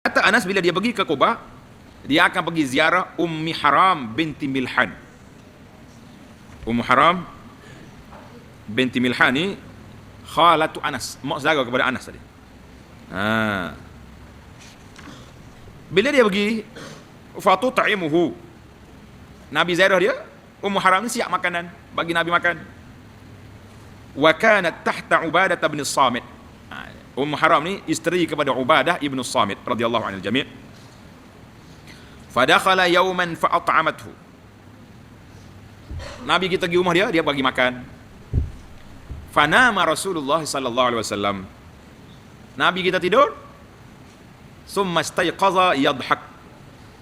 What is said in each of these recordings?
Kata Anas bila dia pergi ke Quba, dia akan pergi ziarah Ummi Haram binti Milhan. Ummu Haram binti Milhan ni khalatu Anas, mak saudara kepada Anas tadi. Bila dia pergi, fatut'imuhu, Nabi ziarah dia, Ummu Haram ni siap makanan bagi Nabi makan. Wa kanat tahta Ubadah bin Samit. Ummu Haram ni isteri kepada Ubadah ibn Samit radhiyallahu anil jami'. Fadakhala yawman fa'at'amathu. Nabi kita pergi rumah dia, dia bagi makan. Fanama Rasulullah sallallahu alaihi wasallam. Nabi kita tidur. Summa istayqaza yadhak.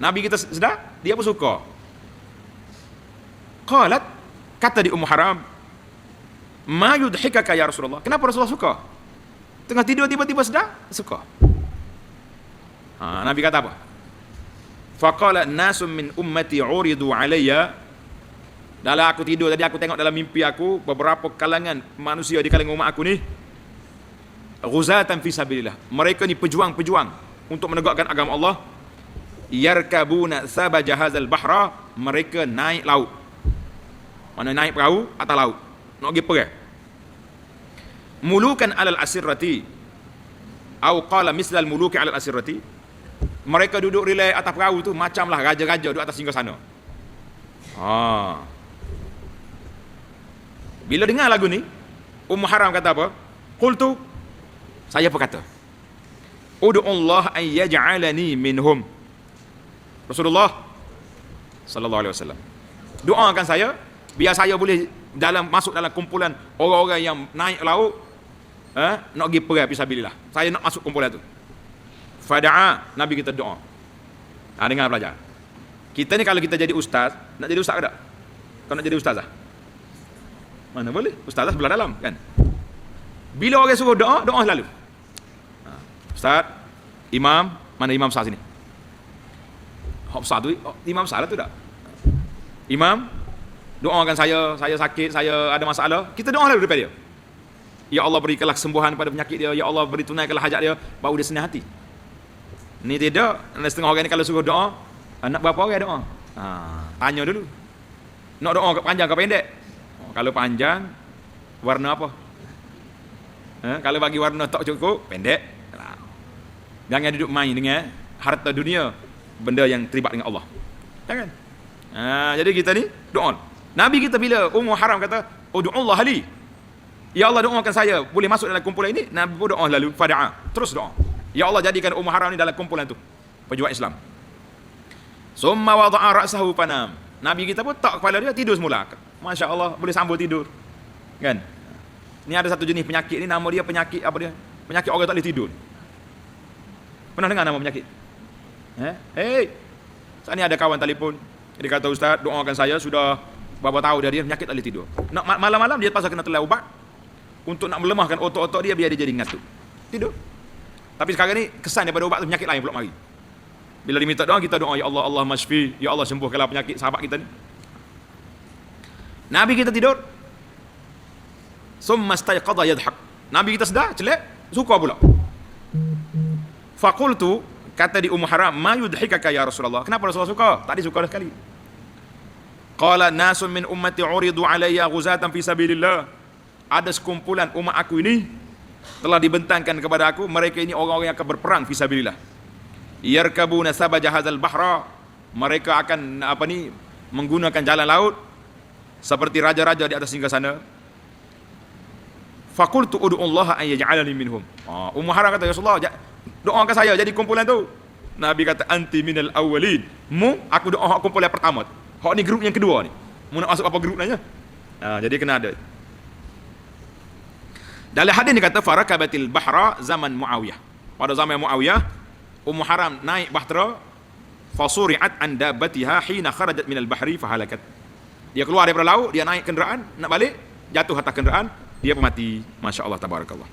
Nabi kita sedar, dia pun suka. Qalat, kata di Ummu Haram, ma yudhikaka ya Rasulullah. Kenapa Rasulullah suka? Tengah tidur tiba-tiba sedar, suka. Nabi kata apa? Faqala nasum min ummati uridu alayya. Dalam aku tidur tadi, aku tengok dalam mimpi aku beberapa kalangan manusia di kalangan umat aku ni ghuzatan fi sabilillah. Mereka ni pejuang-pejuang untuk menegakkan agama Allah. Yarkabuna sabaja hadzal bahra, mereka naik laut. Mana naik perahu atas laut, nak pergi perang. Mulukan alal asirrati, atau qala mislal muluki alal asirrati. Mereka duduk relay atas perahu tu macamlah raja-raja duduk atas singgah sana. Bila dengar lagu ni, Ummu Haram kata apa? Qultu, saya berkata, ud'u Allah an yaj'alani minhum. Rasulullah sallallahu alaihi wasallam, doakan saya biar saya boleh masuk dalam kumpulan orang-orang yang naik laut, nak pergi perang fisabilillah. Saya nak masuk kumpulan tu. Fada'a, Nabi kita doa. Dengar pelajar. Kita ni kalau kita jadi ustaz, nak jadi ustaz ke tak? Kau nak jadi ustazah? Mana boleh? Ustazah sebelah dalam kan? Bila orang suruh doa, doa selalu. Ustaz, imam, mana imam besar sini? Hak besar tu, imam besar lah tu tak? Imam, doakan saya sakit, saya ada masalah. Kita doa lalu depan dia. Ya Allah berikanlah kesembuhan pada penyakit dia. Ya Allah beri tunaikanlah hajat dia. Baru dia senang hati. Ni tidak, setengah orang ni kalau suruh doa, nak berapa orang doa? Tanya dulu. Nak doa ke panjang ke pendek? Kalau panjang, warna apa? Kalau bagi warna tak cukup, pendek. Jangan duduk main dengan harta dunia, benda yang terlibat dengan Allah. Jangan. Jadi kita ni doa. Nabi kita bila Ummu Haram kata, ud'ullah li, ya Allah doakan saya boleh masuk dalam kumpulan ini, Nabi pun doa lalu, fada'a, terus doa. Ya Allah jadikan Ummu Haram ni dalam kumpulan tu, pejuang Islam. Summa wada'a ra'sahu fanam. Nabi kita pun tak kepala dia, tidur semula. Masya Allah, boleh sambung tidur. Kan? Ni ada satu jenis penyakit ni, nama dia penyakit apa dia? Penyakit orang tak boleh tidur. Pernah dengar nama penyakit? Saat ni ada kawan telefon, dia kata, Ustaz, doakan saya, sudah berapa tahun dia penyakit tak boleh tidur. Nak malam-malam dia pasal kena telan ubat untuk nak melemahkan otot-otot dia biar dia jadi ngantuk. Tidur. Tapi sekarang ni kesan daripada ubat tu penyakit lain pula mari. Bila diminta doa, kita doa, ya Allah, Allah masfi, ya Allah sembuhkanlah penyakit sahabat kita ni. Nabi kita tidur. Summa istayqadha yadhak. Nabi kita sedar, celak, suka pula. Faqultu, kata di Ummu Haram, ma yudhikaka ya Rasulullah. Kenapa Rasulullah suka? Tadi suka dah sekali. Qala nasun min ummati uridu alayya ghuzatan fi sabilillah. Ada sekumpulan umat aku ini telah dibentangkan kepada aku, mereka ini orang-orang yang akan berperang fi sabilillah. Yarkabuna sabaja hadzal bahra. Mereka akan menggunakan jalan laut seperti raja-raja di atas singgasana. Faqultu ud'u Allah an yaj'alani minhum. Ummu Haram kata, ya Rasulullah, doakan saya jadi kumpulan tu. Nabi kata, anti minal awwalin. Aku doa kumpulan pertama. Hak ni grup yang kedua ni. Mu nak masuk apa grup nanya? Jadi kena ada. Dalam hadis ni kata farakabatil bahra zaman Muawiyah. Pada zaman Muawiyah, Ummu Haram naik bahtera, fasuri'at an dabbatiha hina kharajat minal bahri fahalakat. Dia keluar daripada laut, dia naik kenderaan, nak balik, jatuh atas kenderaan, dia pun mati. Masya-Allah tabarakallah.